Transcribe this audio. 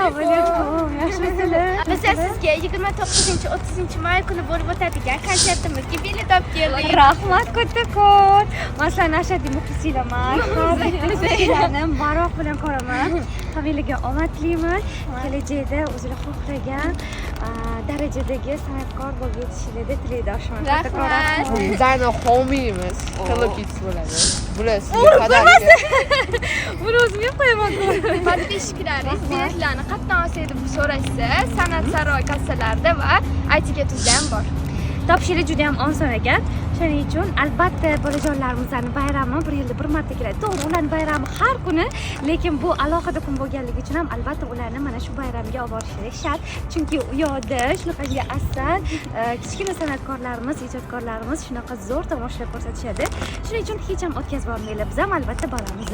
Assalomu alaykum. Yaxshimisizlar? Biz sizga 29-30 may kuni bo'lib o'tadigan konsertimizga bilet olib keldik. Rahmat kattakon. Men sizlarni ashaddiy muxlisinglarman. Sizlarni maroq bilan ko'raman. Hammanglarga omad tilayman. Kelajakda o'zinglar xohlagan darajadagi san'atkor bo'lib yetishingizni tilaydoshman. Rahmat. Bizani homiyimiz Hello Kids bo'ladi. Bular sizga qadar. Buni o'zimga qo'yaman. Podpishchiklaringiz biletlarni qatdan olsa deb so'rashsa, San'at saroy kassalarida va ITKTuzda ham bor. Topshiriq juda ham oson ekan. Shuning uchun albatta bolajonlarimizning bayrami bir yilda bir marta keladi. To'g'ri, ularning bayrami har kuni, lekin bu alohida kun bo'lganligi uchun ham albatta ularni mana shu bayramga olib borishimiz shart. Chunki u yoqda shunaqangi asal, kichkina san'atkorlarimiz, ijodkorlarimiz shunaqa zo'r tomoshalar ko'rsatishadi. Shuning uchun hech ham o'tkazib bormanglar. Biz ham albatta boramiz.